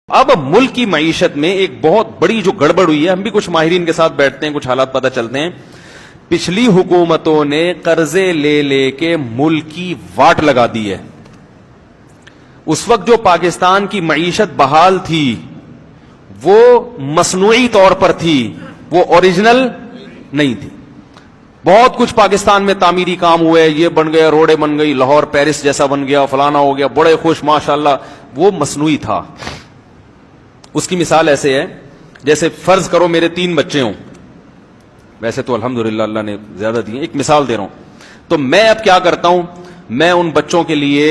اب ملک کی معیشت میں ایک بہت بڑی جو گڑبڑ ہوئی ہے، ہم بھی کچھ ماہرین کے ساتھ بیٹھتے ہیں، کچھ حالات پتہ چلتے ہیں. پچھلی حکومتوں نے قرضے لے لے کے ملک کی واٹ لگا دی ہے. اس وقت جو پاکستان کی معیشت بحال تھی وہ مصنوعی طور پر تھی، وہ اوریجنل نہیں تھی. بہت کچھ پاکستان میں تعمیری کام ہوئے، یہ بن گیا، روڈیں بن گئی، لاہور پیرس جیسا بن گیا، فلانا ہو گیا، بڑے خوش ماشاءاللہ. وہ مصنوعی تھا. اس کی مثال ایسے ہے جیسے فرض کرو میرے 3 بچے ہوں، ویسے تو الحمدللہ اللہ نے زیادہ دیے، ایک مثال دے رہا ہوں. تو میں اب کیا کرتا ہوں، میں ان بچوں کے لیے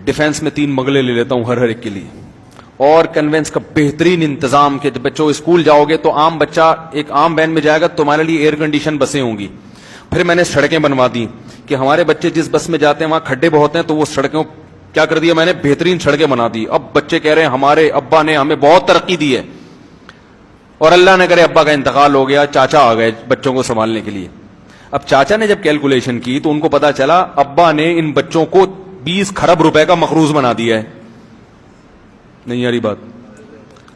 ڈیفنس میں 3 بنگلے لے لیتا ہوں ہر ایک کے لیے، اور کنوینس کا بہترین انتظام کہ بچوں اسکول جاؤ گے تو عام بچہ ایک عام وین میں جائے گا، تمہارے لیے ایئر کنڈیشن بسیں ہوں گی. پھر میں نے سڑکیں بنوا دی کہ ہمارے بچے جس بس میں جاتے ہیں وہاں کھڈے بہت ہیں، تو وہ سڑکوں کیا کر دیا میں نے، بہترین سڑکیں بنا دی. اب بچے کہہ رہے ہیں ہمارے ابا نے ہمیں بہت ترقی دی ہے، اور اللہ نے کرے ابا کا انتقال ہو گیا، چاچا آ گئے بچوں کو سنبھالنے کے لیے. اب چاچا نے جب کیلکولیشن کی تو ان کو پتا چلا ابا نے ان بچوں کو 20 کھرب روپے کا مقروض بنا دیا ہے. نہیں یاری بات،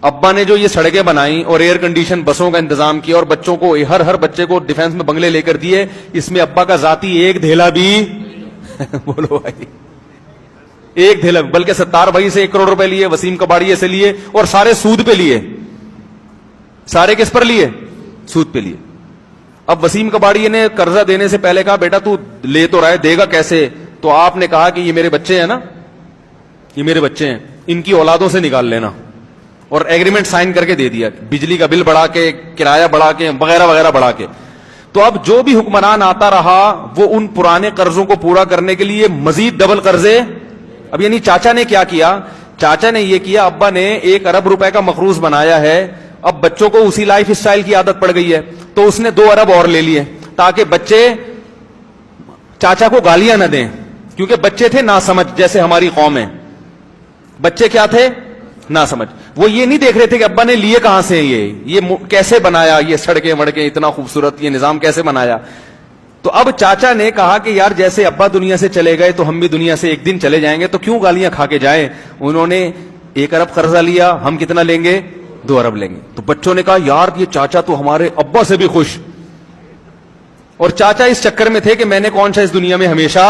ابا نے جو یہ سڑکیں بنائی اور ایئر کنڈیشن بسوں کا انتظام کیا اور بچوں کو ہر بچے کو ڈیفنس میں بنگلے لے کر دیے، اس میں ابا کا ذاتی ایک دھیلا بھی بولو بھائی، ایک دھیلا، بلکہ 70 بھائی سے 1 کروڑ روپے لیے، وسیم کباڑیے سے لیے، اور سارے سود پہ لیے. سارے کس پر لیے؟ سود پہ لیے. اب وسیم کباڑیے نے قرضہ دینے سے پہلے کہا بیٹا تو لے تو رہا ہے، دے گا کیسے؟ تو آپ نے کہا کہ یہ میرے بچے ہیں نا، یہ میرے بچے ہیں، ان کی اولادوں سے نکال لینا، اور ایگریمنٹ سائن کر کے دے دیا، بجلی کا بل بڑھا کے، کرایہ بڑھا کے، وغیرہ وغیرہ بڑھا کے. تو اب جو بھی حکمران آتا رہا وہ ان پرانے قرضوں کو پورا کرنے کے لیے مزید ڈبل قرضے. اب یعنی چاچا نے کیا کیا، چاچا نے یہ کیا، ابا نے 1 ارب روپے کا مقروض بنایا ہے، اب بچوں کو اسی لائف اسٹائل کی عادت پڑ گئی ہے تو اس نے 2 ارب اور لے لیے تاکہ بچے چاچا کو گالیاں نہ دیں، کیونکہ بچے تھے ناسمجھ، جیسے ہماری قوم ہے، بچے کیا تھے؟ ناسمجھ. وہ یہ نہیں دیکھ رہے تھے کہ ابا نے لیے کہاں سے، یہ کیسے بنایا، یہ سڑکیں وڑکیں اتنا خوبصورت، یہ نظام کیسے بنایا. تو اب چاچا نے کہا کہ یار جیسے ابا دنیا سے چلے گئے تو ہم بھی دنیا سے ایک دن چلے جائیں گے، تو کیوں گالیاں کھا کے جائیں. انہوں نے 1 ارب قرضہ لیا، ہم کتنا لیں گے؟ 2 ارب لیں گے. تو بچوں نے کہا یار یہ چاچا تو ہمارے ابا سے بھی خوش، اور چاچا اس چکر میں تھے کہ میں نے کون سا اس دنیا میں ہمیشہ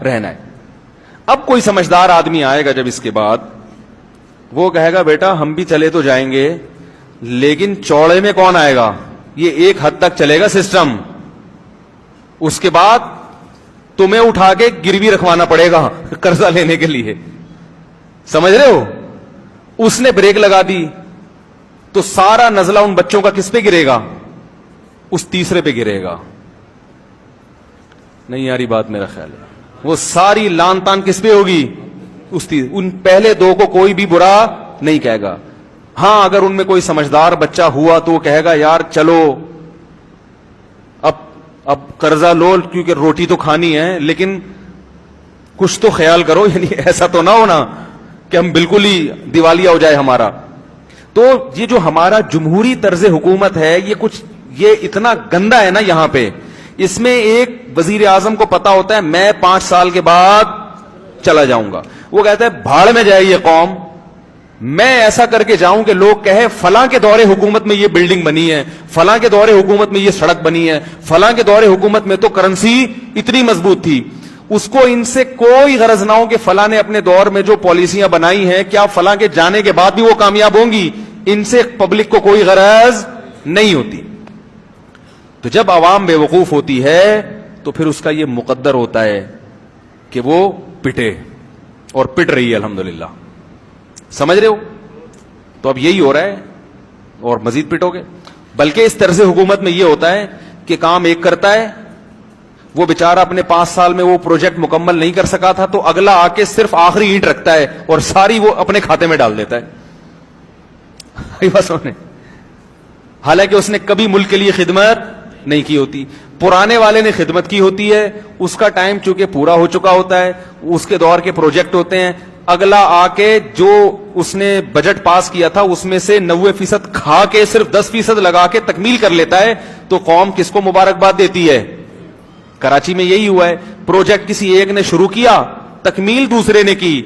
رہنا ہے. اب کوئی سمجھدار آدمی آئے گا جب اس کے بعد، وہ کہے گا بیٹا ہم بھی چلے تو جائیں گے لیکن چوڑے میں کون آئے گا، یہ ایک حد تک چلے گا سسٹم، اس کے بعد تمہیں اٹھا کے گروی رکھوانا پڑے گا قرضہ لینے کے لیے. سمجھ رہے ہو؟ اس نے بریک لگا دی تو سارا نزلہ ان بچوں کا کس پہ گرے گا؟ اس تیسرے پہ گرے گا. نہیں یاری بات میرا خیال ہے، وہ ساری لان تان کس پہ ہوگی؟ ان پہلے 2 کو کوئی بھی برا نہیں کہے گا. ہاں اگر ان میں کوئی سمجھدار بچہ ہوا تو وہ کہے گا یار چلو اب قرضہ لو کیونکہ روٹی تو کھانی ہے، لیکن کچھ تو خیال کرو، یعنی ایسا تو نہ ہونا کہ ہم بالکل ہی دیوالیہ ہو جائے ہمارا. تو یہ جو ہمارا جمہوری طرز حکومت ہے یہ اتنا گندا ہے نا. یہاں پہ اس میں ایک وزیر اعظم کو پتا ہوتا ہے میں 5 سال کے بعد چلا جاؤں گا، وہ کہتا ہے بھاڑ میں جائے یہ قوم، میں ایسا کر کے جاؤں کہ لوگ کہے فلاں کے دور حکومت میں یہ بلڈنگ بنی ہے، فلاں کے دور حکومت میں یہ سڑک بنی ہے، فلاں کے دور حکومت میں تو کرنسی اتنی مضبوط تھی. اس کو ان سے کوئی غرض نہ ہو کہ فلاں نے اپنے دور میں جو پالیسیاں بنائی ہیں کیا فلاں کے جانے کے بعد بھی وہ کامیاب ہوں گی، ان سے پبلک کو کوئی غرض نہیں ہوتی. تو جب عوام بے وقوف ہوتی ہے تو پھر اس کا یہ مقدر ہوتا ہے کہ وہ پٹے، اور پٹ رہی ہے الحمدللہ. سمجھ رہے ہو؟ تو اب یہی ہو رہا ہے اور مزید پٹو گے. بلکہ اس طرز حکومت میں یہ ہوتا ہے کہ کام ایک کرتا ہے، وہ بیچارہ اپنے 5 سال میں وہ پروجیکٹ مکمل نہیں کر سکا تھا تو اگلا آ کے صرف آخری اینٹ رکھتا ہے اور ساری وہ اپنے کھاتے میں ڈال دیتا ہے. بس حالانکہ اس نے کبھی ملک کے لیے خدمت نہیں کی ہوتی. پرانے والے نے خدمت کی ہوتی ہے، اس کا ٹائم چونکہ پورا ہو چکا ہوتا ہے، اس کے دور کے پروجیکٹ ہوتے ہیں، اگلا آ کے جو اس نے بجٹ پاس کیا تھا اس میں سے 90% کھا کے صرف 10% لگا کے تکمیل کر لیتا ہے. تو قوم کس کو مبارکباد دیتی ہے؟ کراچی میں یہی ہوا ہے، پروجیکٹ کسی ایک نے شروع کیا، تکمیل دوسرے نے کی،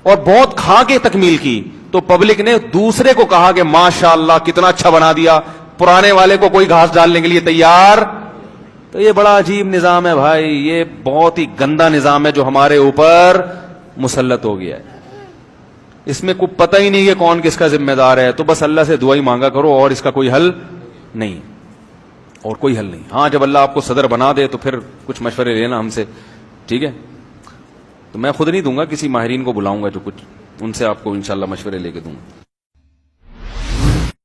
اور بہت کھا کے تکمیل کی. تو پبلک نے دوسرے کو کہا کہ ماشاءاللہ کتنا اچھا بنا دیا, پرانے والے کو کوئی گھاس ڈالنے کے لیے تیار. تو یہ بڑا عجیب نظام ہے بھائی, یہ بہت ہی گندا نظام ہے جو ہمارے اوپر مسلط ہو گیا ہے. اس میں کوئی پتہ ہی نہیں کہ کون کس کا ذمہ دار ہے. تو بس اللہ سے دعائی مانگا کرو, اور اس کا کوئی حل نہیں, اور کوئی حل نہیں. ہاں جب اللہ آپ کو صدر بنا دے تو پھر کچھ مشورے لینا ہم سے, ٹھیک ہے. تو میں خود نہیں دوں گا, کسی ماہرین کو بلاؤں گا جو کچھ ان سے آپ کو انشاءاللہ مشورے لے کے دوں گا.